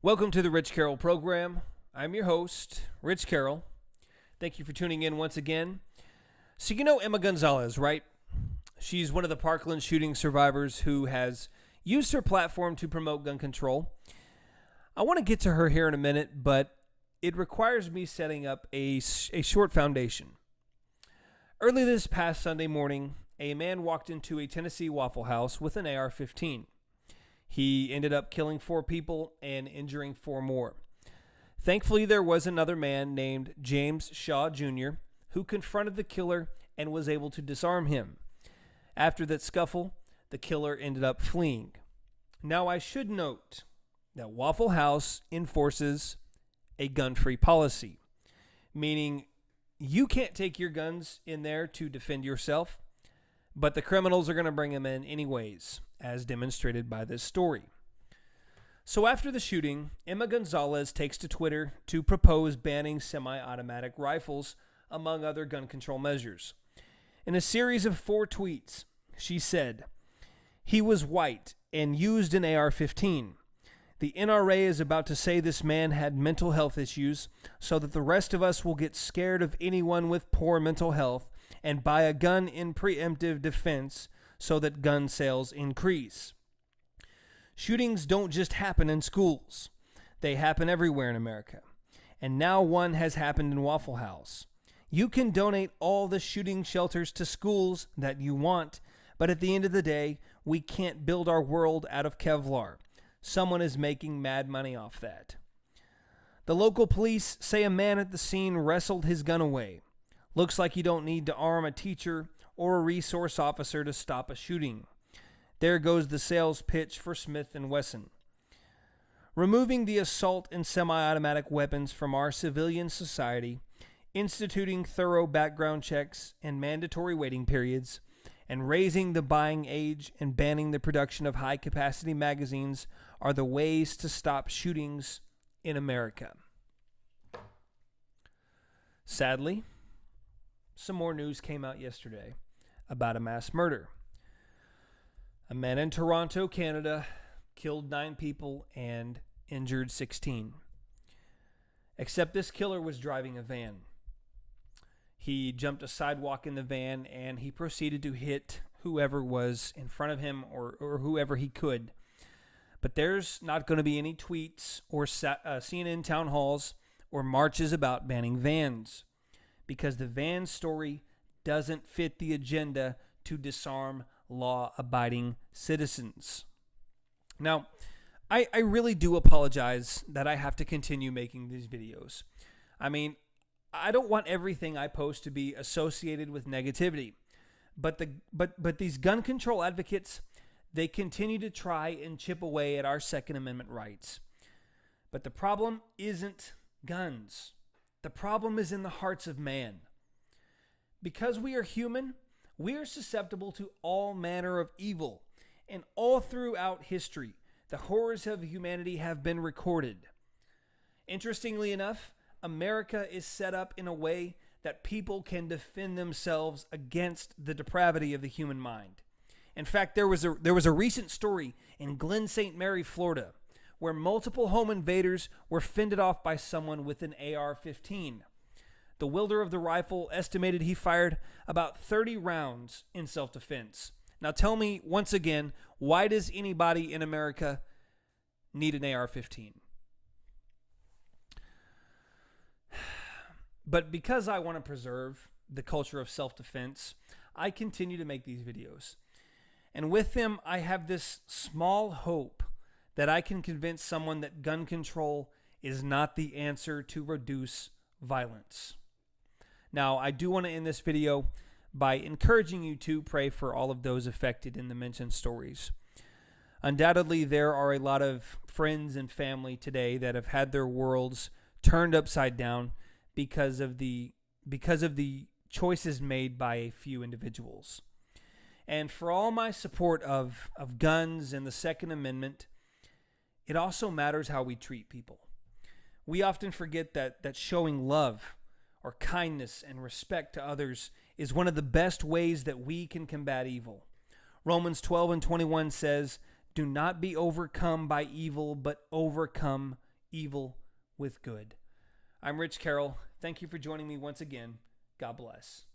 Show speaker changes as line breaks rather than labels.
Welcome to the Rich Carroll program. I'm your host, Rich Carroll. Thank you for tuning in once again. So you know Emma Gonzales, right? She's one of the Parkland shooting survivors who has used her platform to promote gun control. I want to get to her here in a minute, but it requires me setting up a short foundation. Early this past Sunday morning, a man walked into a Tennessee Waffle House with an AR-15. He ended up killing 4 people and injuring 4 more. Thankfully, there was another man named James Shaw Jr. who confronted the killer and was able to disarm him. After that scuffle, the killer ended up fleeing. Now, I should note that Waffle House enforces a gun-free policy, meaning you can't take your guns in there to defend yourself, but the criminals are going to bring them in anyways, as demonstrated by this story. So after the shooting, Emma Gonzales takes to Twitter to propose banning semi-automatic rifles, among other gun control measures. In a series of 4 tweets, she said, "He was white and used an AR-15. The NRA is about to say this man had mental health issues so that the rest of us will get scared of anyone with poor mental health and buy a gun in preemptive defense so that gun sales increase." Shootings don't just happen in schools. They happen everywhere in America. And now one has happened in Waffle House. You can donate all the shooting shelters to schools that you want, but at the end of the day, we can't build our world out of Kevlar. Someone is making mad money off that. The local police say a man at the scene wrestled his gun away. Looks like you don't need to arm a teacher or a resource officer to stop a shooting. There goes the sales pitch for Smith & Wesson. Removing the assault and semi-automatic weapons from our civilian society, instituting thorough background checks and mandatory waiting periods, and raising the buying age and banning the production of high-capacity magazines are the ways to stop shootings in America. Sadly, some more news came out yesterday about a mass murder. A man in Toronto, Canada, killed 9 people and injured 16. Except this killer was driving a van. He jumped a sidewalk in the van and he proceeded to hit whoever was in front of him or whoever he could. But there's not going to be any tweets or CNN town halls or marches about banning vans, because the van story doesn't fit the agenda to disarm law-abiding citizens. Now, I really do apologize that I have to continue making these videos. I mean, I don't want everything I post to be associated with negativity, but these gun control advocates, they continue to try and chip away at our Second Amendment rights. But the problem isn't guns. The problem is in the hearts of man. Because we are human, we are susceptible to all manner of evil, and all throughout history, the horrors of humanity have been recorded. Interestingly enough, America is set up in a way that people can defend themselves against the depravity of the human mind. In fact, there was a recent story in Glen St. Mary, Florida, where multiple home invaders were fended off by someone with an AR-15. The wielder of the rifle estimated he fired about 30 rounds in self-defense. Now tell me, once again, why does anybody in America need an AR-15? But because I want to preserve the culture of self-defense, I continue to make these videos. And with them, I have this small hope that I can convince someone that gun control is not the answer to reduce violence. Now, I do want to end this video by encouraging you to pray for all of those affected in the mentioned stories. Undoubtedly, there are a lot of friends and family today that have had their worlds turned upside down because of the choices made by a few individuals. And for all my support of guns and the Second Amendment, it also matters how we treat people. We often forget that showing love or kindness and respect to others is one of the best ways that we can combat evil. Romans 12:21 says, "Do not be overcome by evil, but overcome evil with good. I'm Rich Carroll. Thank you for joining me once again. God bless.